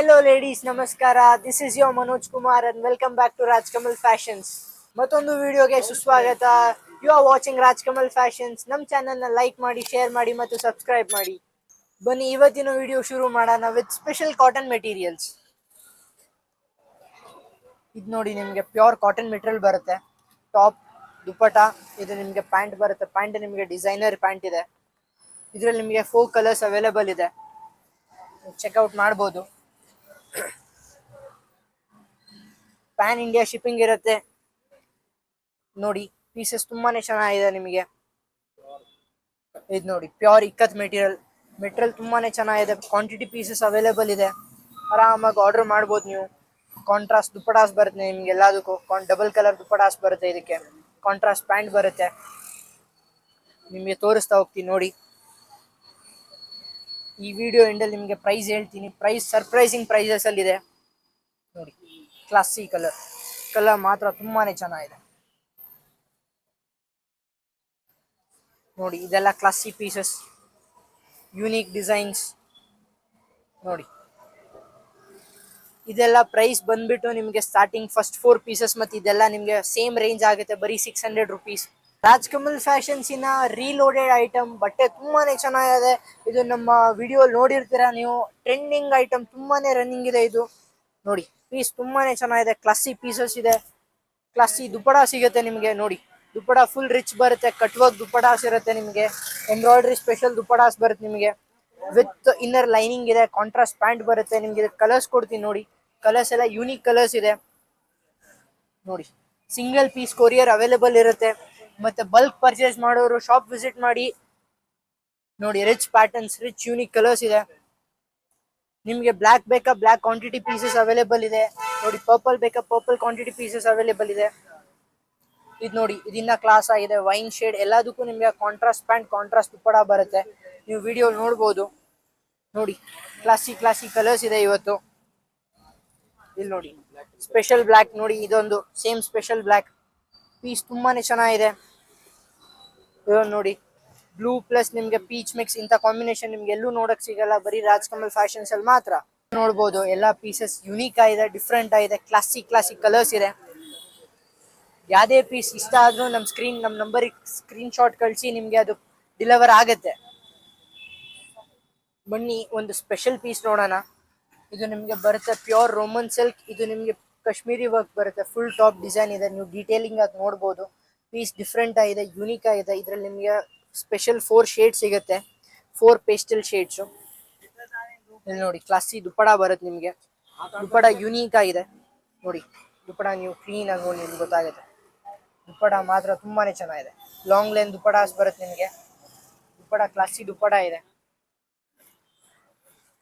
Hello ladies, namaskara. This is your Manoj Kumar and welcome back to Rajkamal Fashions. ಮತ್ತೊಂದು ವಿಡಿಯೋಗೆ ಸುಸ್ವಾಗತ. You are watching Rajkamal fashions. ನಮ್ಮ ಚಾನಲ್ನ like ಮಾಡಿ, share ಮಾಡಿ ಮತ್ತು ಸಬ್ಸ್ಕ್ರೈಬ್ ಮಾಡಿ. ಬನ್ನಿ ಇವತ್ತಿನ ವಿಡಿಯೋ ಶುರು ಮಾಡೋಣ ವಿತ್ ಸ್ಪೆಷಲ್ ಕಾಟನ್ ಮೆಟೀರಿಯಲ್ಸ್. ಇದು ನೋಡಿ, ನಿಮಗೆ ಪ್ಯೂರ್ ಕಾಟನ್ ಮೆಟೀರಿಯಲ್ ಬರುತ್ತೆ. ಟಾಪ್, ದುಪಟ, ಇದು ನಿಮಗೆ ಪ್ಯಾಂಟ್ ಬರುತ್ತೆ. ಪ್ಯಾಂಟ್ ನಿಮಗೆ ಡಿಸೈನರ್ ಪ್ಯಾಂಟ್ ಇದೆ. ಇದರಲ್ಲಿ ನಿಮಗೆ 4 ಕಲರ್ಸ್ ಅವೈಲೇಬಲ್ ಇದೆ, ಚೆಕ್ಔಟ್ ಮಾಡ್ಬೋದು. ಪ್ಯಾನ್ ಇಂಡಿಯಾ ಶಿಪ್ಪಿಂಗ್ ಇರುತ್ತೆ. ನೋಡಿ, ಪೀಸಸ್ ತುಂಬಾನೇ ಚೆನ್ನಾಗಿದೆ. ನಿಮಗೆ ಇದು ನೋಡಿ, ಪ್ಯೂರ್ ಇಕ್ಕತ್ ಮೆಟೀರಿಯಲ್ ತುಂಬಾನೇ ಚೆನ್ನಾಗಿದೆ. ಕ್ವಾಂಟಿಟಿ ಪೀಸಸ್ ಅವೈಲೇಬಲ್ ಇದೆ, ಆರಾಮಾಗಿ ಆರ್ಡರ್ ಮಾಡ್ಬೋದು ನೀವು. ಕಾಂಟ್ರಾಸ್ಟ್ ದುಪಟಾಸ್ ಬರುತ್ತೆ ನಿಮ್ಗೆ ಎಲ್ಲದಕ್ಕೂ. ಡಬಲ್ ಕಲರ್ ದುಪಟಾಸ್ ಬರುತ್ತೆ. ಇದಕ್ಕೆ ಕಾಂಟ್ರಾಸ್ಟ್ ಪ್ಯಾಂಟ್ ಬರುತ್ತೆ. ನಿಮಗೆ ತೋರಿಸ್ತಾ ಹೋಗ್ತೀನಿ ನೋಡಿ. ಈ ವಿಡಿಯೋ ಎಂಡಲ್ಲಿ ನಿಮಗೆ ಪ್ರೈಸ್ ಹೇಳ್ತೀನಿ. ಪ್ರೈಸ್ ಸರ್ಪ್ರೈಸಿಂಗ್ ಪ್ರೈಸಸ್ ಅಲ್ಲಿ ಇದೆ ನೋಡಿ. ಕ್ಲಾಸಿ ಕಲರ್ ಮಾತ್ರ ತುಂಬಾನೇ ಚೆನ್ನಾಗಿದೆ ನೋಡಿ. ಇದೆಲ್ಲ ಕ್ಲಾಸಿ ಪೀಸಸ್, ಯೂನಿಕ್ ಡಿಸೈನ್ಸ್ ನೋಡಿ. ಇದೆಲ್ಲ ಪ್ರೈಸ್ ಬಂದ್ಬಿಟ್ಟು ನಿಮಗೆ ಸ್ಟಾರ್ಟಿಂಗ್ ಫಸ್ಟ್ 4 ಪೀಸಸ್ ಮತ್ತು ಇದೆಲ್ಲ ನಿಮಗೆ ಸೇಮ್ ರೇಂಜ್ ಆಗುತ್ತೆ, ಬರೀ 600 ರುಪೀಸ್. ರಾಜ್ಕಮಲ್ ಫ್ಯಾಷನ್ಸಿನ ರೀಲೋಡೆಡ್ ಐಟಮ್ ಬಟ್ಟೆ ತುಂಬಾನೇ ಚೆನ್ನಾಗಿದೆ. ಇದು ನಮ್ಮ ವಿಡಿಯೋ ನೋಡಿರ್ತೀರಾ ನೀವು. ಟ್ರೆಂಡಿಂಗ್ ಐಟಮ್, ತುಂಬಾನೇ ರನ್ನಿಂಗ್ ಇದೆ ಇದು ನೋಡಿ. ಪೀಸ್ ತುಂಬಾನೇ ಚೆನ್ನಾಗಿದೆ, ಕ್ಲಾಸಿ ಪೀಸಸ್ ಇದೆ. ಕ್ಲಾಸಿ ದುಪಡ ಸಿಗುತ್ತೆ ನಿಮಗೆ ನೋಡಿ. ದುಪಡ ಫುಲ್ ರಿಚ್ ಬರುತ್ತೆ, ಕಟ್ ವರ್ಕ್ ದುಪಡಾಸ್ ಇರುತ್ತೆ ನಿಮಗೆ. ಎಂಬ್ರಾಯ್ಡ್ರಿ ಸ್ಪೆಷಲ್ ದುಪಡಾಸ್ ಬರುತ್ತೆ ನಿಮಗೆ. ವಿತ್ ಇನ್ನರ್ ಲೈನಿಂಗ್ ಇದೆ. ಕಾಂಟ್ರಾಸ್ಟ್ ಪ್ಯಾಂಟ್ ಬರುತ್ತೆ ನಿಮಗೆ. ಕಲರ್ಸ್ ಕೊಡ್ತೀನಿ ನೋಡಿ. ಕಲರ್ಸ್ ಎಲ್ಲ ಯೂನಿಕ್ ಕಲರ್ಸ್ ಇದೆ ನೋಡಿ. ಸಿಂಗಲ್ ಪೀಸ್ ಕೊರಿಯರ್ ಅವೈಲೇಬಲ್ ಇರುತ್ತೆ. ಮತ್ತೆ ಬಲ್ಕ್ ಪರ್ಚೇಸ್ ಮಾಡೋರು ಶಾಪ್ ವಿಸಿಟ್ ಮಾಡಿ ನೋಡಿ. Rich patterns, rich unique colours ಇದೆ. ನಿಮಗೆ ಬ್ಲ್ಯಾಕ್ ಬೇಕಾ, ಬ್ಲ್ಯಾಕ್ ಕ್ವಾಂಟಿಟಿ ಪೀಸಸ್ ಅವೈಲೇಬಲ್ ಇದೆ ನೋಡಿ. ಪರ್ಪಲ್ ಬೇಕಾ, ಪರ್ಪಲ್ ಕ್ವಾಂಟಿಟಿ ಪೀಸಸ್ ಅವೈಲೇಬಲ್ ಇದೆ. ಇದು ನೋಡಿ, ಇದನ್ನ ಕ್ಲಾಸ್ ಆಗಿದೆ. ವೈನ್ ಶೇಡ್ ಎಲ್ಲದಕ್ಕೂ ನಿಮಗೆ ಕಾಂಟ್ರಾಸ್ಟ್ ಪ್ಯಾಂಟ್, ಕಾಂಟ್ರಾಸ್ಟ್ ದುಪಡ ಬರುತ್ತೆ. ನೀವು ವಿಡಿಯೋ ನೋಡ್ಬೋದು ನೋಡಿ. ಕ್ಲಾಸಿ ಕಲರ್ಸ್ ಇದೆ ಇವತ್ತು. ಇಲ್ಲಿ ನೋಡಿ, ಸ್ಪೆಷಲ್ ಬ್ಲ್ಯಾಕ್ ನೋಡಿ. ಇದೊಂದು ಸೇಮ್ ಸ್ಪೆಷಲ್ ಬ್ಲ್ಯಾಕ್ ಪೀಸ್ ತುಂಬಾನೇ ಚೆನ್ನಾಗಿದೆ. ಇದೊಂದು ನೋಡಿ, ಬ್ಲೂ ಪ್ಲಸ್ ನಿಮ್ಗೆ ಪೀಚ್ ಮಿಕ್ಸ್. ಇಂಥ ಕಾಂಬಿನೇಷನ್ ನಿಮ್ಗೆ ಎಲ್ಲೂ ನೋಡಕ್ ಸಿಗಲ್ಲ, ಬರೀ ರಾಜ್ಕಮಲ್ ಫ್ಯಾಷನ್ಸ್ ಅಲ್ಲಿ ಮಾತ್ರ ನೋಡ್ಬೋದು. ಎಲ್ಲ ಪೀಸಸ್ ಯುನೀಕ್ ಆಗಿದೆ, ಡಿಫ್ರೆಂಟ್ ಆಗಿದೆ. ಕ್ಲಾಸಿ ಕಲರ್ಸ್ ಇದೆ. ಯಾವುದೇ ಪೀಸ್ ಇಷ್ಟ ಆದ್ರೂ ನಮ್ಮ ನಂಬರಿಗೆ ಸ್ಕ್ರೀನ್ ಶಾಟ್ ಕಳಿಸಿ, ನಿಮ್ಗೆ ಅದು ಡೆಲಿವರ್ ಆಗುತ್ತೆ. ಬನ್ನಿ ಒಂದು ಸ್ಪೆಷಲ್ ಪೀಸ್ ನೋಡೋಣ. ಇದು ನಿಮ್ಗೆ ಬರುತ್ತೆ ಪ್ಯೂರ್ ರೋಮನ್ ಸಿಲ್ಕ್. ಇದು ನಿಮ್ಗೆ ಕಾಶ್ಮೀರಿ ವರ್ಕ್ ಬರುತ್ತೆ. ಫುಲ್ ಟಾಪ್ ಡಿಸೈನ್ ಇದೆ. ನೀವು ಡೀಟೇಲಿಂಗ್ ಆಗಿ ನೋಡ್ಬೋದು. ಪೀಸ್ ಡಿಫ್ರೆಂಟ್ ಆಗಿದೆ, ಯುನೀಕ್ ಆಗಿದೆ. ಇದರಲ್ಲಿ ನಿಮಗೆ ಸ್ಪೆಷಲ್ 4 ಶೇಡ್ ಸಿಗುತ್ತೆ, 4 ಪೇಸ್ಟಲ್ ಶೇಡ್ಸು. ಇಲ್ಲಿ ನೋಡಿ, ಕ್ಲಾಸಿ ದುಪಡ ಬರುತ್ತೆ ನಿಮಗೆ. ದುಪಡ ಯುನೀಕ್ ಆಗಿದೆ ನೋಡಿ. ದುಪಡ ನೀವು ಕ್ಲೀನ್ ಆಗಿ ನೋಡಿ, ನಿಮ್ಗೆ ಗೊತ್ತಾಗುತ್ತೆ. ದುಪಡ ಮಾತ್ರ ತುಂಬಾನೇ ಚೆನ್ನಾಗಿದೆ. ಲಾಂಗ್ ಲೈನ್ ದುಪಡಾಸ್ ಬರುತ್ತೆ ನಿಮಗೆ. ದುಪಡ ಕ್ಲಾಸಿ ದುಪಡ ಇದೆ.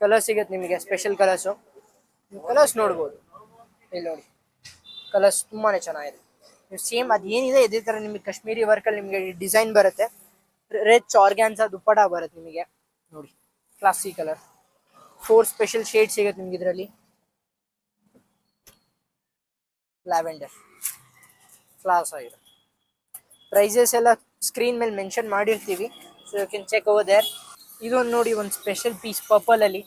ಕಲರ್ ಸಿಗುತ್ತೆ ನಿಮಗೆ, ಸ್ಪೆಷಲ್ ಕಲರ್ಸು. ನೀವು ಕಲರ್ಸ್ ನೋಡ್ಬೋದು. ಇಲ್ಲಿ ನೋಡಿ, ಕಲರ್ಸ್ ತುಂಬಾನೇ ಚೆನ್ನಾಗಿದೆ. ನೀವು ಸೇಮ್ ಅದೇನಿದೆ ಇದೇ ಥರ ನಿಮಗೆ ಕಾಶ್ಮೀರಿ ವರ್ಕಲ್ಲಿ ನಿಮಗೆ ಡಿಸೈನ್ ಬರುತ್ತೆ. ರಿಚ್ ಆರ್ಗ್ಯಾನ್ಸಾ ದುಪಡ ಬರುತ್ತೆ ನಿಮಗೆ ನೋಡಿ. ಕ್ಲಾಸಿ ಕಲರ್ 4 ಸ್ಪೆಷಲ್ ಶೇಡ್ ಸಿಗುತ್ತೆ ನಿಮ್ಗೆ ಇದರಲ್ಲಿ. ಲ್ಯಾವೆಂಡರ್ ಕ್ಲಾಸ್ ಆಗಿದೆ. ಪ್ರೈಸಸ್ ಎಲ್ಲ ಸ್ಕ್ರೀನ್ ಮೇಲೆ ಮೆನ್ಷನ್ ಮಾಡಿರ್ತೀವಿ, so you can check over there. ಇದೊಂದು ನೋಡಿ, ಒಂದು ಸ್ಪೆಷಲ್ ಪೀಸ್ ಪರ್ಪಲ್ ಅಲ್ಲಿ.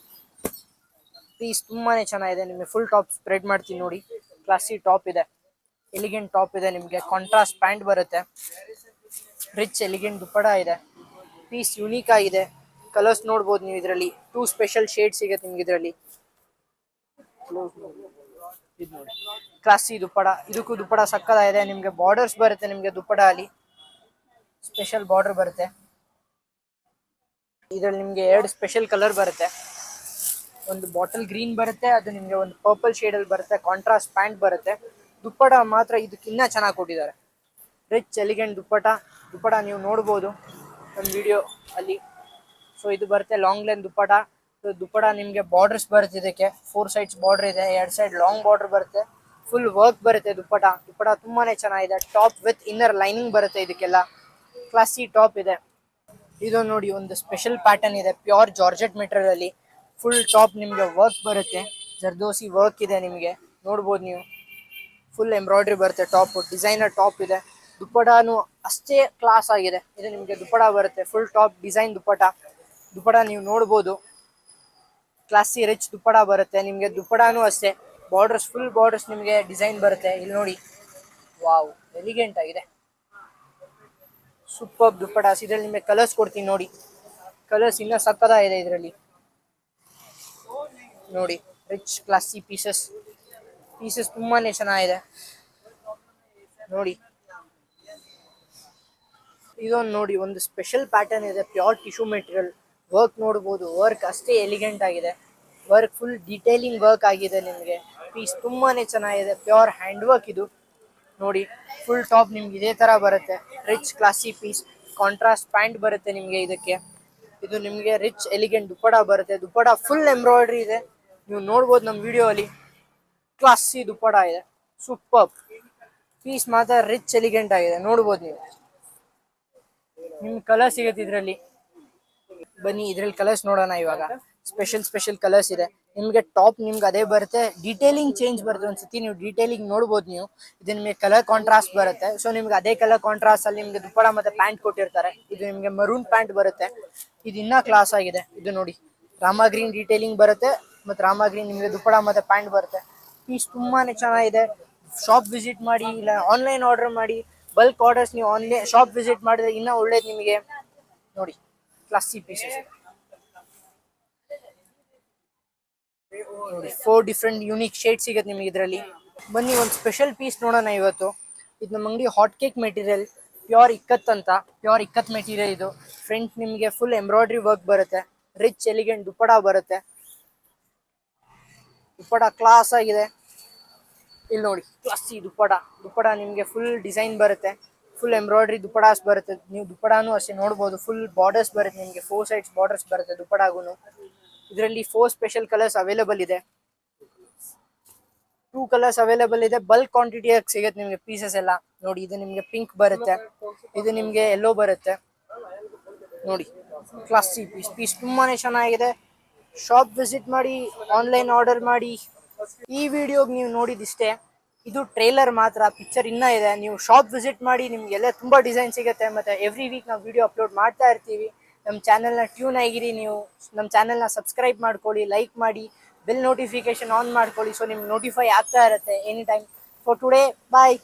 ಪೀಸ್ ತುಂಬಾನೇ ಚೆನ್ನಾಗಿದೆ. ನಿಮಗೆ ಫುಲ್ ಟಾಪ್ ಸ್ಪ್ರೆಡ್ ಮಾಡ್ತೀನಿ ನೋಡಿ. ಕ್ಲಾಸಿ ಟಾಪ್ ಇದೆ, ಎಲಿಗೆಂಟ್ ಟಾಪ್ ಇದೆ. ನಿಮಗೆ ಕಾಂಟ್ರಾಸ್ಟ್ ಪ್ಯಾಂಟ್ ಬರುತ್ತೆ. ರಿಚ್ ಎಲಿಗೆಂಟ್ ದುಪಡ ಇದೆ. ಪೀಸ್ ಯುನೀಕ್ ಆಗಿದೆ. ಕಲರ್ಸ್ ನೋಡ್ಬೋದು ನೀವು. ಇದರಲ್ಲಿ 2 ಸ್ಪೆಷಲ್ ಶೇಡ್ ಸಿಗುತ್ತೆ ನಿಮ್ಗೆ ಇದರಲ್ಲಿ. ಇದು ನೋಡಿ, ಕ್ಲಾಸಿ ದುಪಡ. ಇದಕ್ಕೂ ದುಪಡ ಸಕ್ಕದಾಗಿದೆ. ನಿಮಗೆ ಬಾರ್ಡರ್ಸ್ ಬರುತ್ತೆ ನಿಮಗೆ ದುಪಡ ಅಲ್ಲಿ. ಸ್ಪೆಷಲ್ ಬಾರ್ಡರ್ ಬರುತ್ತೆ. ಇದರಲ್ಲಿ ನಿಮಗೆ 2 ಸ್ಪೆಷಲ್ ಕಲರ್ ಬರುತ್ತೆ. ಒಂದು ಬಾಟಲ್ ಗ್ರೀನ್ ಬರುತ್ತೆ, ಅದು ನಿಮಗೆ ಒಂದು ಪರ್ಪಲ್ ಶೇಡಲ್ಲಿ ಬರುತ್ತೆ. ಕಾಂಟ್ರಾಸ್ಟ್ ಪ್ಯಾಂಟ್ ಬರುತ್ತೆ. ದುಪ್ಪಟ ಮಾತ್ರ ಇದಕ್ಕಿನ್ನ ಚೆನ್ನಾಗಿ ಕೊಟ್ಟಿದ್ದಾರೆ. ರಿಚ್ ಎಲಿಗೆಂಟ್ ದುಪ್ಪಟ ನೀವು ನೋಡ್ಬೋದು ಒಂದು ವಿಡಿಯೋ ಅಲ್ಲಿ. ಸೊ ಇದು ಬರುತ್ತೆ ಲಾಂಗ್ ಲೈನ್ ದುಪ್ಪಟ ನಿಮಗೆ ಬಾರ್ಡರ್ಸ್ ಬರುತ್ತೆ. ಇದಕ್ಕೆ 4 ಸೈಡ್ಸ್ ಬಾರ್ಡರ್ ಇದೆ, 2 ಸೈಡ್ ಲಾಂಗ್ ಬಾರ್ಡರ್ ಬರುತ್ತೆ. ಫುಲ್ ವರ್ಕ್ ಬರುತ್ತೆ ದುಪ್ಪಟ ತುಂಬಾನೇ ಚೆನ್ನಾಗಿದೆ. ಟಾಪ್ ವಿತ್ ಇನ್ನರ್ ಲೈನಿಂಗ್ ಬರುತ್ತೆ. ಇದಕ್ಕೆಲ್ಲ ಕ್ಲಾಸಿ ಟಾಪ್ ಇದೆ. ಇದು ನೋಡಿ, ಒಂದು ಸ್ಪೆಷಲ್ ಪ್ಯಾಟರ್ನ್ ಇದೆ. ಪ್ಯೂರ್ ಜಾರ್ಜೆಟ್ ಮೆಟೀರಿಯಲ್ ಅಲ್ಲಿ ಫುಲ್ ಟಾಪ್ ನಿಮಗೆ ವರ್ಕ್ ಬರುತ್ತೆ. ಜರ್ದೋಸಿ ವರ್ಕ್ ಇದೆ ನಿಮಗೆ ನೋಡ್ಬೋದು ನೀವು. ಫುಲ್ ಎಂಬ್ರಾಯ್ಡ್ರಿ ಬರುತ್ತೆ. ಟಾಪ್ ಡಿಸೈನರ್ ಟಾಪ್ ಇದೆ. ದುಪ್ಪಟಾನು ಅಷ್ಟೇ ಕ್ಲಾಸ್ ಆಗಿದೆ. ಇದು ನಿಮಗೆ ದುಪ್ಪಟ ಬರುತ್ತೆ. ಫುಲ್ ಟಾಪ್ ಡಿಸೈನ್ ದುಪ್ಪಟ ನೀವು ನೋಡ್ಬೋದು. ಕ್ಲಾಸಿ ರಿಚ್ ದುಪ್ಪಡ ಬರುತ್ತೆ ನಿಮಗೆ. ದುಪ್ಪಡಾನು ಅಷ್ಟೇ ಬಾರ್ಡರ್ಸ್, ಫುಲ್ ಬಾರ್ಡರ್ಸ್ ನಿಮಗೆ ಡಿಸೈನ್ ಬರುತ್ತೆ. ಇಲ್ಲಿ ನೋಡಿ, ವಾವ್, ಎಲಿಗೆಂಟ್ ಆಗಿದೆ, ಸೂಪರ್ ದುಪ್ಪಡಾಸ್. ಇದ್ರಲ್ಲಿ ನಿಮಗೆ ಕಲರ್ಸ್ ಕೊಡ್ತೀನಿ ನೋಡಿ, ಕಲರ್ಸ್ ಇನ್ನ ಸಕ್ಕತ್ತಾಗಿದೆ ಇದರಲ್ಲಿ ನೋಡಿ. ರಿಚ್ ಕ್ಲಾಸಿ ಪೀಸಸ್ ತುಂಬಾನೇ ಚೆನ್ನಾಗಿದೆ ನೋಡಿ. ಇದೊಂದು ನೋಡಿ, ಒಂದು ಸ್ಪೆಷಲ್ ಪ್ಯಾಟರ್ನ್ ಇದೆ, ಪ್ಯೂರ್ ಟಿಶ್ಯೂ ಮೆಟೀರಿಯಲ್. ವರ್ಕ್ ನೋಡ್ಬೋದು, ವರ್ಕ್ ಅಷ್ಟೇ ಎಲಿಗೆಂಟ್ ಆಗಿದೆ. ವರ್ಕ್ ಫುಲ್ ಡೀಟೇಲಿಂಗ್ ವರ್ಕ್ ಆಗಿದೆ ನಿಮಗೆ. ಪೀಸ್ ತುಂಬಾನೇ ಚೆನ್ನಾಗಿದೆ, ಪ್ಯೂರ್ ಹ್ಯಾಂಡ್ ವರ್ಕ್ ಇದು ನೋಡಿ. ಫುಲ್ ಟಾಪ್ ನಿಮ್ಗೆ ಇದೇ ತರ ಬರುತ್ತೆ, rich classy piece. Contrast pant ಬರುತ್ತೆ ನಿಮಗೆ ಇದಕ್ಕೆ. ಇದು ನಿಮಗೆ ರಿಚ್ ಎಲಿಗೆಂಟ್ ದುಪ್ಪಡ ಬರುತ್ತೆ. ದುಪ್ಪಡ ಫುಲ್ ಎಂಬ್ರಾಯ್ಡ್ರಿ ಇದೆ, ನೀವು ನೋಡ್ಬೋದು ನಮ್ಮ ವಿಡಿಯೋ ಅಲ್ಲಿ. ಕ್ಲಾಸಿ ದುಪ್ಪಡ ಇದೆ, ಸೂಪರ್ ಪೀಸ್ ಮಾತ್ರ ರಿಚ್ ಎಲಿಗೆಂಟ್ ಆಗಿದೆ, ನೋಡ್ಬೋದು ನೀವು. ನಿಮ್ಗೆ ಕಲರ್ ಸಿಗುತ್ತೆ ಇದರಲ್ಲಿ. ಬನ್ನಿ ಇದ್ರಲ್ಲಿ ಕಲರ್ಸ್ ನೋಡೋಣ ಇವಾಗ. ಸ್ಪೆಷಲ್ ಕಲರ್ಸ್ ಇದೆ ನಿಮಗೆ. ಟಾಪ್ ನಿಮ್ಗೆ ಅದೇ ಬರುತ್ತೆ, ಡೀಟೇಲಿಂಗ್ ಚೇಂಜ್ ಬರುತ್ತೆ. ಒಂದ್ಸತಿ ನೀವು ಡೀಟೇಲಿಂಗ್ ನೋಡ್ಬೋದು ನೀವು. ಇದು ನಿಮಗೆ ಕಲರ್ ಕಾಂಟ್ರಾಸ್ಟ್ ಬರುತ್ತೆ, ಸೊ ನಿಮ್ಗೆ ಅದೇ ಕಲರ್ ಕಾಂಟ್ರಾಸ್ಟ್ ಅಲ್ಲಿ ನಿಮ್ಗೆ ದುಪ್ಪಡ ಮತ್ತೆ ಪ್ಯಾಂಟ್ ಕೊಟ್ಟಿರ್ತಾರೆ. ಇದು ನಿಮ್ಗೆ ಮರೂನ್ ಪ್ಯಾಂಟ್ ಬರುತ್ತೆ. ಇದು ಇನ್ನ ಕ್ಲಾಸ್ ಆಗಿದೆ. ಇದು ನೋಡಿ, ರಾಮ ಗ್ರೀನ್ ಡೀಟೇಲಿಂಗ್ ಬರುತ್ತೆ, ಮತ್ತೆ ರಾಮ ಗ್ರೀನ್ ನಿಮ್ಗೆ ದುಪ್ಪಡ ಮತ್ತೆ ಪ್ಯಾಂಟ್ ಬರುತ್ತೆ. ಪೀಸ್ ತುಂಬಾನೇ ಚೆನ್ನಾಗಿದೆ. ಶಾಪ್ ವಿಸಿಟ್ ಮಾಡಿ, ಇಲ್ಲ ಆನ್ಲೈನ್ ಆರ್ಡರ್ ಮಾಡಿ. ಬಲ್ಕ್ ಆರ್ಡರ್ಸ್ ನೀವು ಆನ್ಲೈನ್ ಶಾಪ್ ವಿಸಿಟ್ ಮಾಡಿದ್ರೆ ಇನ್ನೂ ಒಳ್ಳೇದು ನಿಮಗೆ ನೋಡಿ. ಕ್ಲಾಸಿ ಪೀಸಸ್ ನೋಡಿ, 4 ಡಿಫ್ರೆಂಟ್ ಯೂನಿಕ್ ಶೇಡ್ ಸಿಗುತ್ತೆ ನಿಮಗೆ ಇದರಲ್ಲಿ. ಬನ್ನಿ ಒಂದು ಸ್ಪೆಷಲ್ ಪೀಸ್ ನೋಡೋಣ ಇವತ್ತು. ಇದು ನಮ್ಮ ಅಂಗಡಿ hot cake material, pure ikat ಅಂತ. ಪ್ಯೂರ್ ಇಕ್ಕತ್ ಮೆಟೀರಿಯಲ್ ಇದು. ಫ್ರಂಟ್ ನಿಮಗೆ ಫುಲ್ ಎಂಬ್ರಾಯ್ಡ್ರಿ ವರ್ಕ್ ಬರುತ್ತೆ, ರಿಚ್ ಎಲಿಗೆಂಟ್ ದುಪ್ಪಡ ಬರುತ್ತೆ. ದುಪ್ಪಡ ಕ್ಲಾಸ್ ಆಗಿದೆ. ಇಲ್ಲಿ ನೋಡಿ, ಕ್ಲಾಸಿ ದುಪ್ಪಡ ನಿಮಗೆ ಫುಲ್ ಡಿಸೈನ್ ಬರುತ್ತೆ, ಫುಲ್ ಎಂಬ್ರಾಯ್ಡ್ರಿ ದುಪ್ಪಡಾಸ್ ಬರುತ್ತೆ. ನೀವು ದುಪ್ಪಡಾನು ಅಷ್ಟೇ ನೋಡ್ಬೋದು, ಫುಲ್ ಬಾರ್ಡರ್ಸ್ ಬರುತ್ತೆ ನಿಮಗೆ. 4 ಸೈಡ್ಸ್ ಬಾರ್ಡರ್ಸ್ ಬರುತ್ತೆ ದುಪ್ಪಡಾಗೂ. ಇದರಲ್ಲಿ 4 ಸ್ಪೆಷಲ್ ಕಲರ್ಸ್ ಅವೈಲೇಬಲ್ ಇದೆ, 2 ಕಲರ್ಸ್ ಅವೈಲೇಬಲ್ ಇದೆ. ಬಲ್ಕ್ ಕ್ವಾಂಟಿಟಿ ಸಿಗುತ್ತೆ ನಿಮಗೆ ಪೀಸಸ್ ಎಲ್ಲ ನೋಡಿ. ಇದು ನಿಮಗೆ ಪಿಂಕ್ ಬರುತ್ತೆ, ಇದು ನಿಮಗೆ ಯೆಲ್ಲೋ ಬರುತ್ತೆ ನೋಡಿ. ಕ್ಲಾಸಿ ಪೀಸ್ ತುಂಬಾನೇ ಚೆನ್ನಾಗಿದೆ. ಶಾಪ್ ವಿಸಿಟ್ ಮಾಡಿ, ಆನ್ಲೈನ್ ಆರ್ಡರ್ ಮಾಡಿ. ಈ ವಿಡಿಯೋಗೆ ನೀವು ನೋಡಿದಿಷ್ಟೇ, ಇದು ಟ್ರೇಲರ್ ಮಾತ್ರ, ಪಿಕ್ಚರ್ ಇನ್ನೂ ಇದೆ. ನೀವು ಶಾಪ್ ವಿಸಿಟ್ ಮಾಡಿ, ನಿಮಗೆಲ್ಲ ತುಂಬ ಡಿಸೈನ್ ಸಿಗುತ್ತೆ. ಮತ್ತು ಎವ್ರಿ ವೀಕ್ ನಾವು ವಿಡಿಯೋ ಅಪ್ಲೋಡ್ ಮಾಡ್ತಾ ಇರ್ತೀವಿ. ನಮ್ಮ ಚಾನಲ್ನ ಟ್ಯೂನ್ ಆಗಿರಿ. ನೀವು ನಮ್ಮ ಚಾನಲ್ನ ಸಬ್ಸ್ಕ್ರೈಬ್ ಮಾಡ್ಕೊಳ್ಳಿ, ಲೈಕ್ ಮಾಡಿ, ಬೆಲ್ ನೋಟಿಫಿಕೇಶನ್ ಆನ್ ಮಾಡ್ಕೊಳ್ಳಿ, ಸೊ ನಿಮ್ಗೆ ನೋಟಿಫೈ ಆಗ್ತಾ ಇರುತ್ತೆ any time. For today, bye.